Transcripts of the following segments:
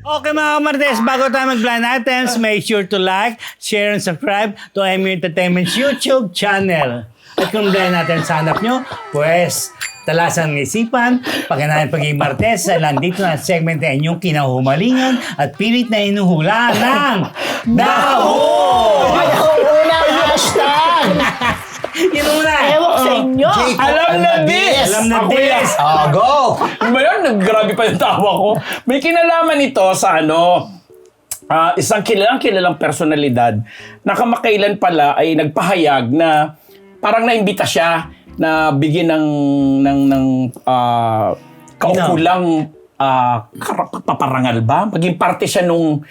Okay mga kamartes, bago tayo mag-blind items, make sure to like, share, and subscribe to MU Entertainment's YouTube channel. At kung blind items hanap nyo, pues, talasan ng isipan, pagkanahan pagiging martes, nandito na segment na inyong kinahumalingan at pilit na inuhula ng DAHO! Unang hashtag! Yun muna! Ewan sa inyo. Alam na this! Alam na Ako this! Go! Ano ba yun? Grabe pa yung tawa ko. May kinalaman ito sa isang kilalang personalidad na kamakailan pala ay nagpahayag na parang naimbita siya na bigyan ng kaukulang paparangal ba? Maging parte siya nung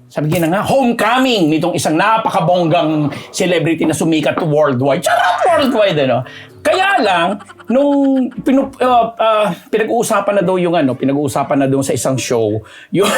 sabi nga nga, homecoming nitong isang napakabonggang celebrity na sumikat worldwide. Charot worldwide, ano? Kaya lang, nung pinag-uusapan na daw yung pinag-uusapan na daw sa isang show, yung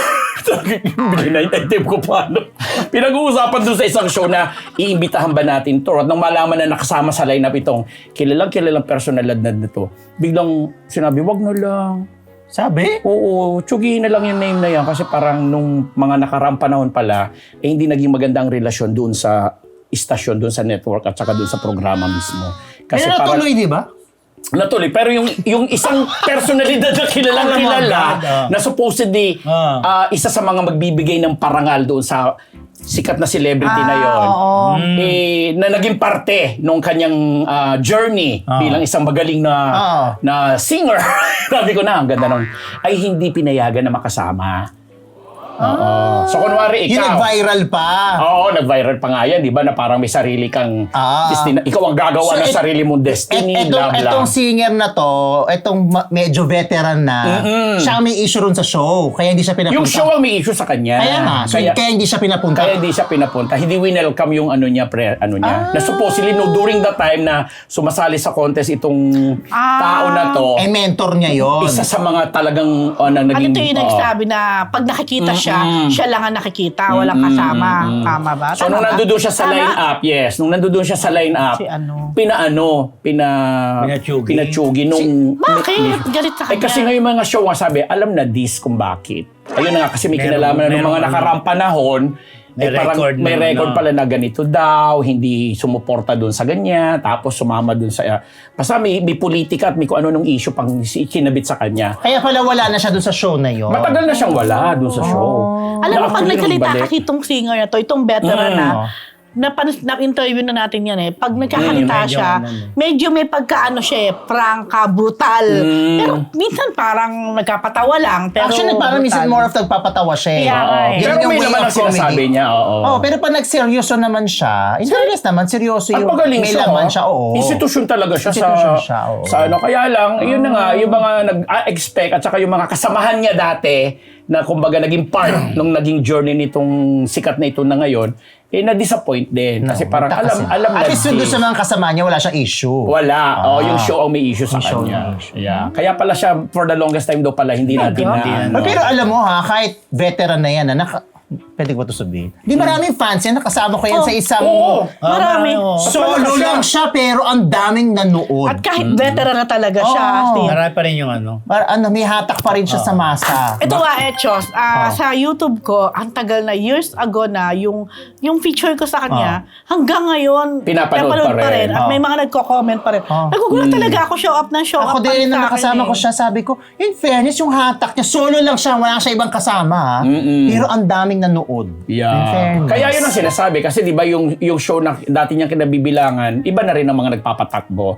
binay-item ko paano. Pinag-uusapan doon sa isang show na iimbitahan ba natin to? At nang malaman na nakasama sa lineup itong kilalang personalidad na to, biglang sinabi, wag na lang. Sabi? Oo, tsugihin na lang yung name na yan kasi parang nung mga nakaraang panahon pala, hindi naging maganda ang relasyon doon sa istasyon, doon sa network at saka doon sa programa mismo. Kasi Pero natuloy, di ba? Natuloy. Pero yung isang personalidad na kilalang kilala na supposedly isa sa mga magbibigay ng parangal doon sa sikat na celebrity na yon, na naging parte nung kanyang journey bilang isang magaling na singer. Sabi ko na, ang ganda nun, ay hindi pinayagan na makasama. Oo. So, kunwari, ikaw. Yung nag-viral pa. Oo, nag-viral pa nga yan, di ba? Na parang may sarili kang destiny. Ikaw ang gagawa ng sarili mong destiny, blah, blah. Itong singer na to, itong medyo veteran na, siya ang may issue ron sa show. Kaya hindi siya pinapunta. Yung show ang may issue sa kanya. Kaya nga. So, kaya hindi siya pinapunta. Kaya hindi siya pinapunta. Hindi winelcome yung niya. Na supposedly, no, during the time na sumasali sa contest itong tao na to, mentor niya yon. isa sa mga talagang naging... Ano ito yung nagsabi na pag nakikita siya lang ang nakikita, walang kasama. Tama ba? So, nung nandoon siya sa line-up, nung nandoon siya sa line-up, Si ano? pinatsugi nung... Bakit? Galit sa kanya. kasi ngayon mga show nga sabi, alam na this kung bakit. Ayun na nga, kasi may kinalaman na ng mga nakaraang panahon, may record pala na ganito daw, hindi sumuporta doon sa ganyan, tapos sumama doon sa... basta may politika at may kung ano nung issue pang kinabit sa kanya. Kaya pala wala na siya doon sa show na yon. Matagal na siyang wala doon sa show. Alam mo, pag Actually, nagsalita balik. kasi itong singer na to, itong veteran na-interview na natin yan eh. Pag nagkakalita siya, medyo may pagkaano siya eh, prangka, brutal. Pero minsan parang nagkapatawa lang. Pero Actually, parang minsan more of nagpapatawa siya eh. Yeah, Pero may naman ang sinasabi niya, oo. Pero pag nagseryoso naman siya, in fairness naman, seryoso At yung magaling may siya, laman siya, oo. Institusyon talaga siya Institusyon siya, oo. sa kaya lang, yun na nga, yung mga nag-expect at saka yung mga kasamahan niya dati na kumbaga naging part nung naging journey nitong sikat na ito na ngayon, na-disappoint din. Kasi parang alam na at least doon sa mga kasama niya, wala siyang issue. wala. Yung show ang may issue sa kanya. Yeah. Kaya pala siya, for the longest time daw pala, hindi natin na... Pero alam mo kahit veteran na yan, pwede ko ba ito sabihin? Di maraming fans yan, nakasama ko yan sa isang... marami. Solo lang siya, pero ang daming nanood. At kahit veteran na talaga siya, Steve. Marami pa rin yung May hatak pa rin siya sa masa. Ito nga, Echos, sa YouTube ko, ang tagal na, years ago na, yung feature ko sa kanya, hanggang ngayon, Pinapanood pa rin. At may mga nagko-comment pa rin. Nagugulat talaga ako, show up Ako din, na nakasama ko siya, sabi ko, in fairness, yung hatak niya, solo lang siya, wala siya ibang kasama. Pero ang daming nanood. Yeah. Kaya yun ang sinasabi. Kasi di ba yung show na dati niyang kinabibilangan, iba na rin ang mga nagpapatakbo.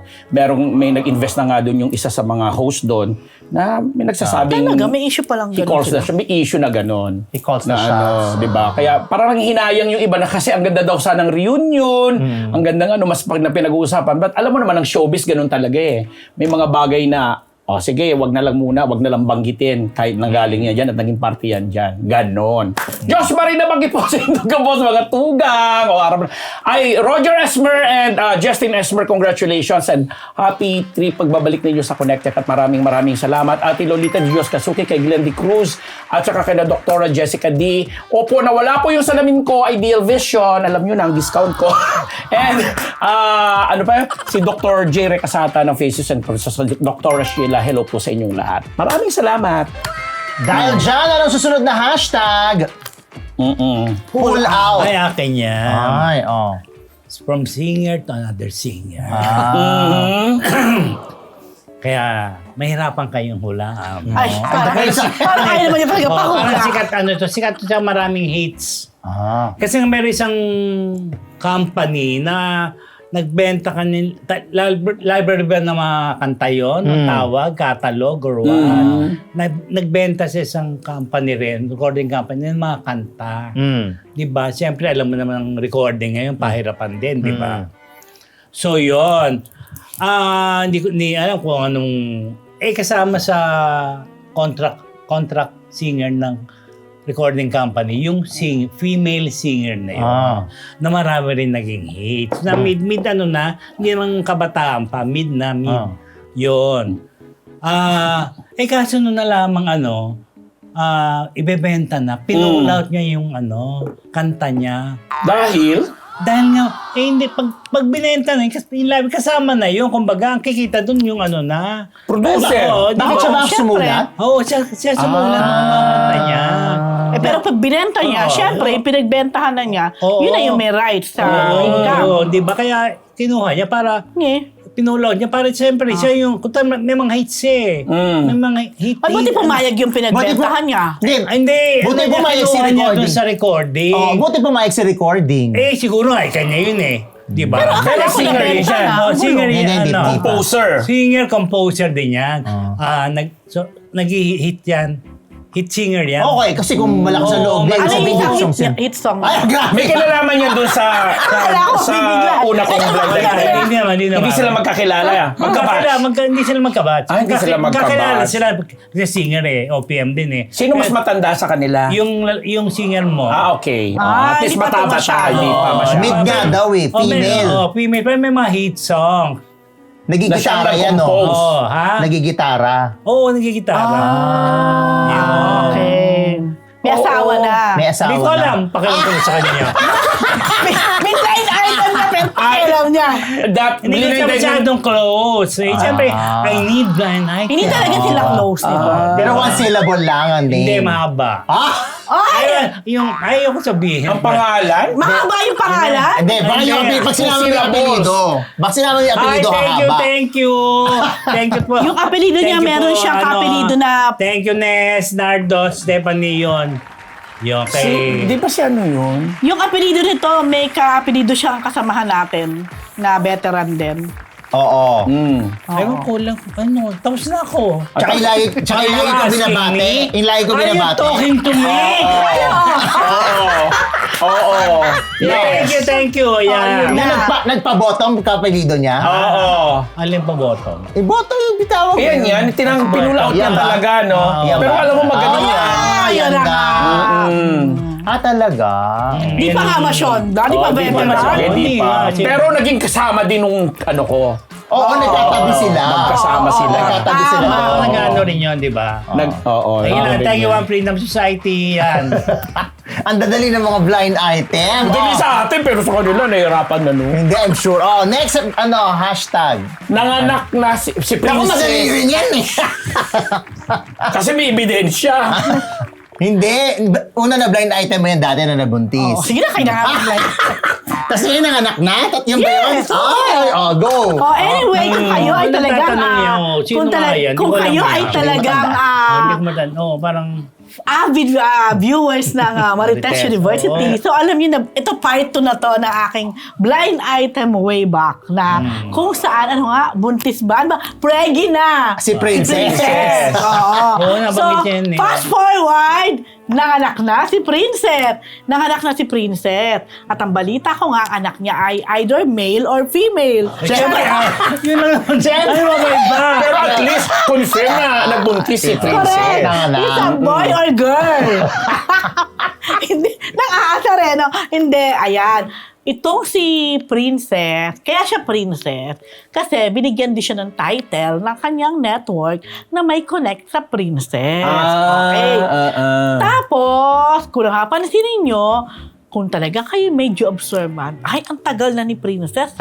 May nag-invest na nga doon yung isa sa mga host doon na may nagsasabing... Talaga, may issue pa lang He calls na siya. May issue na gano'n. He calls na siya. Di ba? Kaya parang hinayang yung iba na kasi ang ganda daw sana ng reunion, ang ganda nga mas pag na pinag-uusapan. But alam mo naman, ang showbiz gano'n talaga eh. May mga bagay na sige, wag na lang muna, wag na lang banggitin kahit nanggaling yan dyan at naging party yan dyan. Ganon. Diyos Marina, banggit po sa inyo boss, mga tugang. Ay, Roger Esmer and Justin Esmer, congratulations and happy trip pagbabalik ninyo sa Connected at maraming salamat. Ate Lolita Dios Kasuki, kay Glenn D. Cruz at saka kay na Dr. Jessica D. Opo, nawala po yung salamin ko, Ideal Vision. Alam nyo na, ang discount ko. And, si Dr. J. Recasata ng Faces and Processes, Dr. Sheila, hello po sa inyong lahat. Maraming salamat. Dahil dyan, anong susunod na hashtag? Pull out. Ay, akin yan. Ay, From singer to another singer. Kaya, mahirapan kayong hulaan. Ay, parang kaya naman yung talaga Parang pakula. sikat to siya, maraming hits. Kasi meron isang company na nagbenta library ba ng mga kanta yun, ang tawag, catalog or what. Nagbenta sa isang company rin, recording company, ng mga kanta. Di ba? Siyempre, alam mo naman ang recording ngayon, pahirapan din, di ba? So, yun. Hindi alam kung anong, kasama sa contract singer ng recording company, yung female singer na yun, na marami rin naging hits. Na mid ano na, hindi naman kabataan pa, mid. Yun. Kaso nung na lamang ibebenta na, pinull out niya yung kanta niya. Dahil nga, hindi, pag binenta na, yung live kasama na yun, kumbaga, ang kikita dun yung na. Producer. Bakit siya ba ang sumulat? Oo, siya sumulat ng mga kanta niya. Pero pag binenta niya, syempre, pinagbentahan na niya, Oo. yun na yung may rights sa income. Oo, di ba? Kaya kinuha niya para, pinulaw niya para siyempre siya yung, may mga hits May mga hit. Ay, buti pumayag yung pinagbentahan niya. Hindi. Buti pumayag si kinuha niya recording. dun sa recording. Buti pumayag si recording. Siguro kanya yun Di ba? Pero akala ko singer nabenta siya. na. Singer yan. Hindi. Composer. Singer, composer din yan. Nag-hit yan. Hit singer yan. Okay, kasi kung malakas ang loob din, Ano sabihin yung hit songs yan. hit song? Ay, grabe. May kinalaman yan doon sa una kong vlog. Hindi sila magkakilala. Magkabatch. Hindi sila magkabatch. Hindi sila Magkakilala magkabatch. sila. Kasi singer OPM din Sino mas matanda sa kanila? Yung singer mo. Okay. hindi At least pa matabata. masyado. Hindi pa masyado. Mid nga daw female. Female. Pero may mga hit song. Nagigitara yan, no? nag-compose. Nagigitara. Oo, nagigitara. Okay. May asawa na. May asawa Hindi ko alam. na. Pakialam ko sa kanya. May line item na pero pakialam niya. Hindi ko siya masyadong close. Siyempre, I need blind item. Hindi talaga sila close, di ba? Pero one syllable lang ang name. Hindi, mahaba. Ayaw ko sabihin. Ang pangalan? Mahaba yung pangalan? Hindi, baka yung pag sinabi mo yung apelido. Baka sinabi mo yung apelido hahaba. Thank you. Thank you po. Yung apelido niya, Thank you meron po, siyang apelido na... Thank you, Nes, Nardo, Stephanie, yun. Yung kay... Di ba si ano yun? Yung apelido nito, may ka-apelido siyang kasamahan natin na veteran din. Oo. Ewan ko lang, tapos na ako. Tsaka yung lagi ko binabate. Yung lagi ko Are you binabate. talking to me? Oo. Thank you. Yan. Na nagpa-bottom ka apelido niya? Oo. Alin pa bottom? Bottom yung bitawag. Ayan yan, pinulaot Yan niya ba? talaga, no? Yan Pero ba? alam mo magaling yan. Yan na nga. Talaga? Di pa nga masyonda, di pa Di pa veteran. masyado, di pa. Hindi. Pero naging kasama din nung ano ko. Oo, nagkatabi sila. Magkasama sila. Nagkatabi sila. Nag-ano rin yun, di ba? Oo. Ayun lang, thank you, One Freedom Society. Yan. Ang dadali ng mga blind item. Hindi sa atin, pero sa kanila, nahihirapan na, no? Hindi, I'm sure. Next, hashtag. Nanganak na si Naku, madali Princess. rin yan eh. Kasi may ebidensya. Hindi. Una na blind item mo yan dati na nabuntis. Sige na, kayo na Tapos ngayon nanganak na? Yung ba yun? Yes. Go. Anyway, kung kayo ay talagang... Kung kayo ay talagang... Parang... avid viewers ng Marites Marites, University. So alam niyo na, ito part 2 na to ng aking blind item way back na kung saan, buntis ba? Preggy na! Si Princess. Oo. Oo, So, nabanggit niya yun eh. fast forward, nanganak na si Princess. Nanganak na si Princess. At ang balita ko nga, ang anak niya ay either male or female. Siyempre, yun lang naman. Ano ba ba iba? Pero at least, confirm na nagbuntis si Princess. Correct. Nanganak. Is a boy or girl? Hindi. Nang-aasa rin, no? Hindi. Ayan. Itong si Princess, kaya siya Princess, kasi binigyan din siya ng title ng kanyang network na may connect sa Princess. Okay. Tapos, kung nakapansin ninyo, kung talaga kayo medyo observant, ay, ang tagal na ni Princess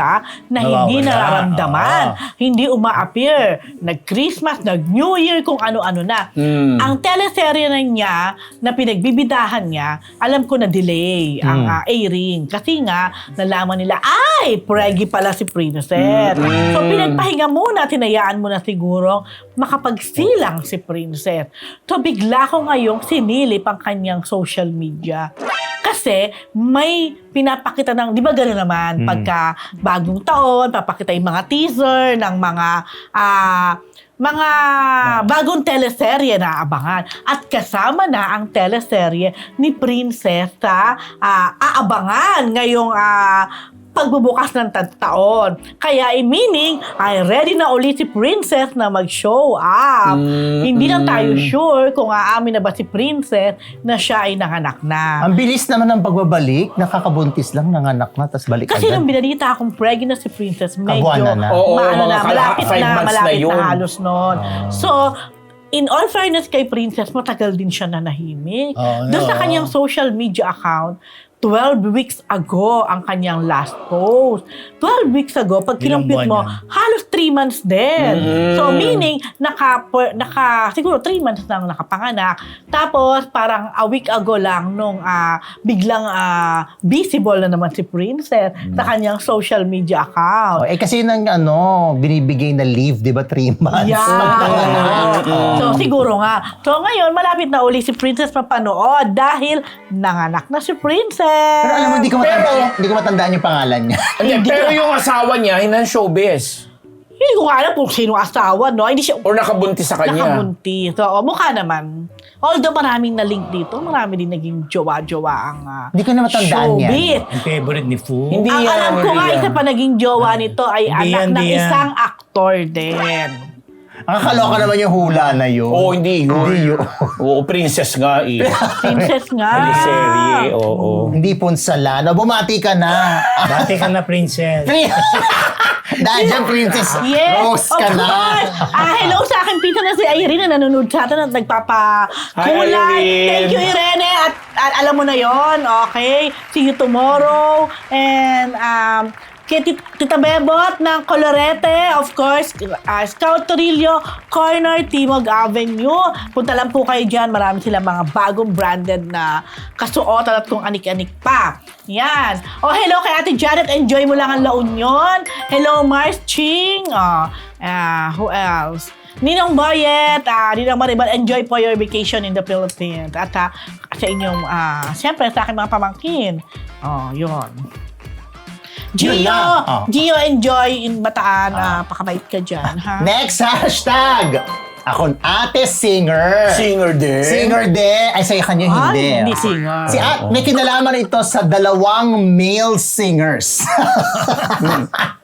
na hindi Nawawala. nararamdaman, hindi uma-appear, nag-Christmas, nag-New Year, kung ano-ano na. Ang teleserye na niya, na pinagbibidahan niya, alam ko na delay ang airing. Kasi nga, nalaman nila, ay, preggy pala si Princess. So, pinagpahinga muna, tinayaan mo na siguro, makapagsilang si Princess. So, bigla ko ngayong sinilip ang kanyang social media. Kasi may pinapakita ng, di ba gano'n naman, pagka bagong taon, papakita yung mga teaser ng mga bagong teleserye na abangan. At kasama na ang teleserye ni Princess aabangan ngayong pagbubukas ng taon. Kaya meaning, ay ready na ulit si Princess na mag-show up. Hindi lang tayo sure kung aamin na ba si Princess na siya ay nanganak na. Ang bilis naman ng pagbabalik, nakakabuntis lang, nanganak na, tas balik Kasi agad. nung binalita akong pregnant na si Princess, medyo Kabuanan na. Oo, malapit 5 months na malapit yun. na halos noon. So, in all fairness kay Princess, matagal din siya nanahimik. Doon sa kanyang social media account, 12 weeks ago ang kanyang last post. 12 weeks ago, pag Ilang kinumpit mo, buwan halos 3 months din. So, meaning, siguro 3 months nang nakapanganak. Tapos, parang a week ago lang nung biglang visible na naman si Princess sa kanyang social media account. Kasi nang binibigay na leave, di ba, 3 months? Yeah. So, siguro nga. So, ngayon, malapit na uli si Princess mapanood dahil nanganak na si Princess. Pero alam mo, hindi ko matandaan yung pangalan niya. Pero yung asawa niya, hindi showbiz. Hindi ko nga alam kung sino asawa, no? Hindi siya Or nakabuntis sa kanya. nakabuntis. So, mukha naman. Although maraming na-link dito, marami din naging jowa-jowa ang Hindi ko na matandaan yan. showbiz. Ang favorite ni Fu. Hindi Ang yan, alam ko nga, hindi isa yan. pa naging jowa nito ay Hindi anak yan, ng hindi yan. isang aktor din. Ang kaloka naman yung hula na yun. Oo, hindi yun. Hindi yun. Oo, princess nga eh. Princess nga. Teleserye, oo. Hindi punsalan. Bumati ka na. Dati ka na, Princess. Dahil dyan, Princess Yes, Rose ka of na. course. Hello sa akin, Pita na si Irene na nanonood sa atin at nagpapakulay. Hi, Irene. Thank you, Irene. At alam mo na yon, okay? See you tomorrow. And, kay Tita Bebot ng Colorete, of course, Scout Torillo, Corner, Timog Avenue. Punta lang po kayo dyan. Marami silang mga bagong branded na kasuotan at kung anik-anik pa. Yan. Hello kay Ate Janet. Enjoy mo lang ang La Union. Hello, Mars Ching. Who else? Ninong Boyet, Ninong Maribel, enjoy po your vacation in the Philippines. At sa inyong, siyempre sa aking mga pamangkin. Yun. Yun Gio, lang. Gio, enjoy in Bataan. Pakabait ka dyan, ha? Next hashtag. Ako, Ate Singer. Singer din. Singer din. Ay, sa kanya hindi. Hindi singer. May kinalaman ito sa 2 male singers.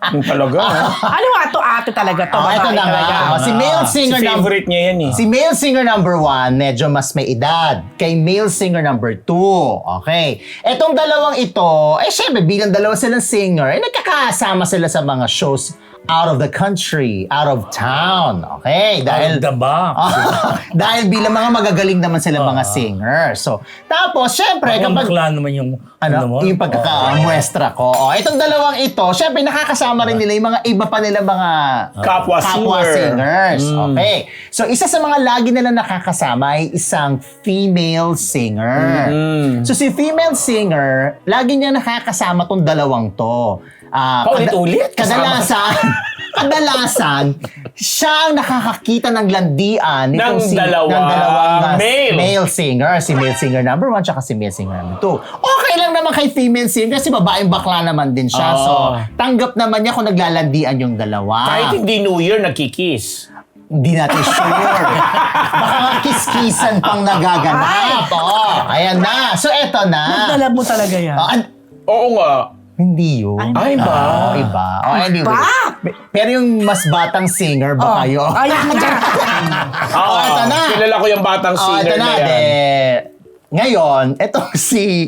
Talaga, ha? Ano nga to, ate talaga to? Ito babae na nga. talaga. Si male Si singer number favorite niya yan eh. Si male singer number 1, medyo mas may edad. Kay male singer number 2. Okay. Etong dalawang ito, syempre, bilang dalawa silang singer, nagkakasama sila sa mga shows out of the country, out of town. Okay. Dahil, Out of the box. dahil bilang mga magagaling naman sila mga singer. So, tapos, syempre, Ang kapag... bakla naman yung... mo? Yung pagkakamuestra ko. Itong dalawang ito, syempre nakakasama rin nila yung mga iba pa nila mga Kapwa singers. Okay. So, isa sa mga lagi nila nakakasama ay isang female singer. So, si female singer, lagi niya nakakasama tong dalawang to. Paulit-ulit? Kadalasan, siya ang nakakakita ng landian nitong Ng dalawang male singer. Si male singer number 1 tsaka si male singer number 2. Okay lang naman kay female singer kasi babaeng bakla naman din siya. So, tanggap naman niya kung naglalandian yung dalawa. Kahit hindi New Year, nagkikiss. Hindi natin sure. Baka kiss-kissan pang nagaganap. Ayan na. So, eto na. Nagdalab mo talaga yan. Oo nga. Hindi yun. Ay, ba? Iba. Anyway. Ba? Pero yung mas batang singer ba kayo? Ayun na. Ito na. Kilala ko yung batang singer ito na. na yan. Ngayon, etong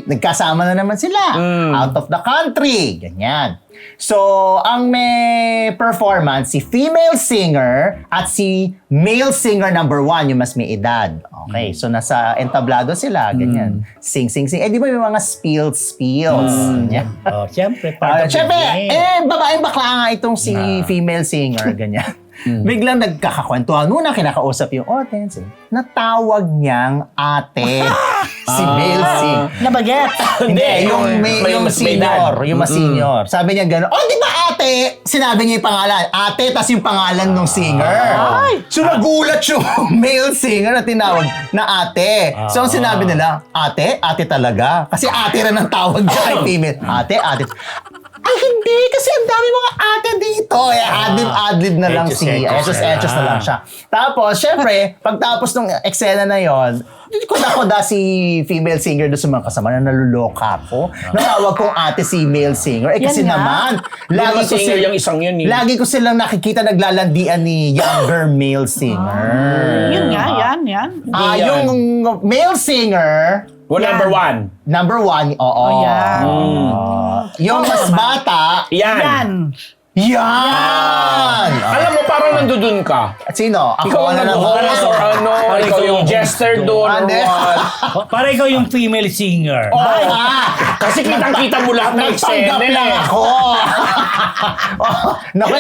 nagkasama na naman sila. Out of the country. Ganyan. So, ang may performance, si female singer at si male singer number 1, yung mas may edad. Okay, so nasa entablado sila, ganyan. Sing. Eh, di ba yung mga spills? Ganyan. Oh, siyempre, part of the Siyempre, game. babaeng bakla nga itong si female singer, ganyan. Biglang nagkakakwentuhan. Muna kinakausap yung audience. Natawag niyang ate. Si male singer. Nabaget. Hindi, yung mas may senior. edad. Yung mas senior. Sabi niya gano'n, di ba ate? Sinabi niya yung pangalan. Ate, tas yung pangalan ng singer. Ay! So nagulat yung male singer na tinawag na ate. So ang sinabi nila, ate? Ate talaga? Kasi ate rin ang tawag niya kay female. Ate. Ay, hindi. Kasi ang dami mga ate dito. Adlib na lang Etos na lang siya. Tapos, syempre, pagtapos ng eksena na yon, kuda si female singer doon sa mga kasama na naluloka ako. Natawag kong ate si male singer. Kasi Yan nga. naman, Lagi singer yung isang yun eh. lagi ko silang nakikita naglalandian ni younger male singer. Yun nga, yan. Yan. Yung male singer, Number 1. number 1, oo. Oh, yan. Yung mas bata, Yan. yan! Alam mo, parang nandudun ka. At sino? Ako Ikaw ang na lang. nag-host or ano, ikaw yung jester doon or Hindi. what. Para ikaw yung female singer. Kasi kitang-kita mo lahat ng Nagpanggap eksena lang eh. ako. Naku,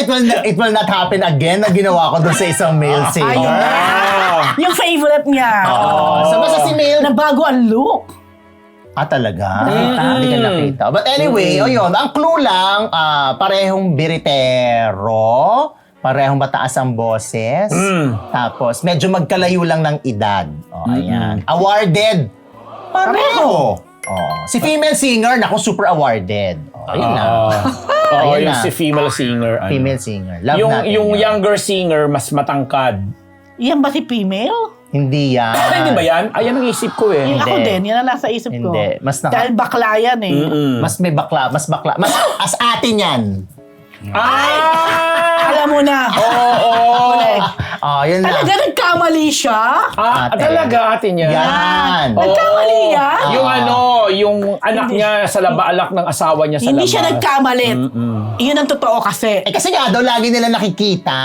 it will not happen again na ginawa ko doon sa isang male singer. Ayun na. Yung favorite niya. So, basta si male. Nabago ang look. Talaga? Hindi ka nakita. But anyway, yun. Ang clue lang, parehong biritero, parehong mataas ang boses, tapos medyo magkalayo lang ng edad. Ayan. Awarded. Pareho. Si female singer, naku, super awarded. Ayun na. Ayun Yung na. si female singer. ano. Female singer. Love Yung, natin yung yun. younger singer, mas matangkad. Yan ba si female? Hindi yan. Hindi ba yan? Ayan ang isip ko eh. Yung ako Hindi. din, yan ang nasa isip ko. Hindi. Mas Dahil bakla yan eh. Mas may bakla. Mas as atin yan. Alam mo na. Yun na. Talaga nagkamali siya? Ate. Talaga atin yan. Yan. Nagkamali yan? Yung yung anak niya sa alak ng asawa niya sa Hindi labas. siya nagkamali. Yun ang totoo kasi. Kasi nga daw, lagi nila nakikita.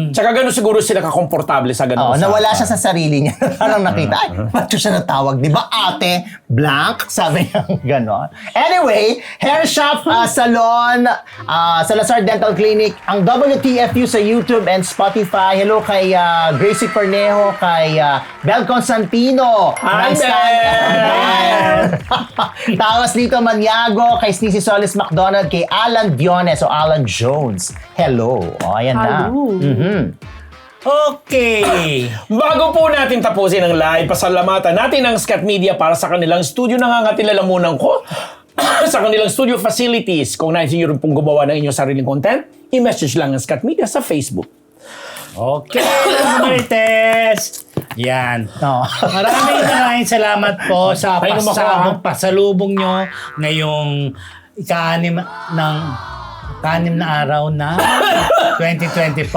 Tsaka gano'n siguro sila kakomportable sa gano'n. Nawala siya sa sarili niya. Parang nakita, ay, ba't siya natawag? Di ba ate? Blank? Sabi niya gano'n. Anyway, hair shop, salon, Salazar Dental Clinic, ang WTFU sa YouTube and Spotify. Hello kay Gracie Cornejo, kay Bel Constantino. Hi, ng Bel! Tawas Lito Maniago, kay Sneezy Solis McDonald, kay Alan Diones o Alan Jones. Hello. Ayan na. Hello. Okay. Bago po natin tapusin ang live, pasalamatan natin ang Scat Media para sa kanilang studio. Nangangatilalamunan ko sa kanilang studio facilities. Kung nais nyo rin pong gumawa ng inyong sariling content, i-message lang ang Scat Media sa Facebook. Okay, Marites. Yan. Maraming salamat po sa Ay, pasalubong nyo ngayong ika-anim na araw na 2025.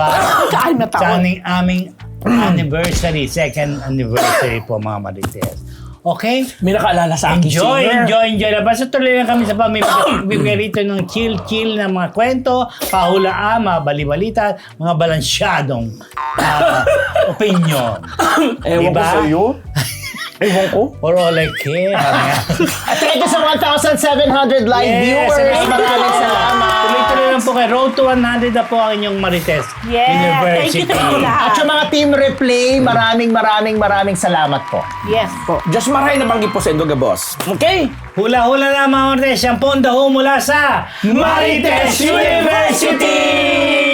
Ika-anim na taon. Sa aming anniversary, second anniversary po mga Marites. Okay? May nakaalala sa akin Enjoy. Basta tuloy lang kami sa pamimigay rito ng chill na mga kwento, pahulaan, mga balibalita, mga balansyadong opinion. Ewan Diba? ko sa'yo. Ewan ko. For all I care. Thank you sa 1,700 live viewers. Maraming salamat. Tuloy-tuloy lang po kay Road to 100 na po ang inyong Marites Yeah, thank you University. sa inyo lahat. At yung mga team replay, maraming salamat po. Yes po. Just maray na banggit po sa Indoga Boss. Okay? Hula-hula na mga Marites, ang pondaho mula sa Marites University!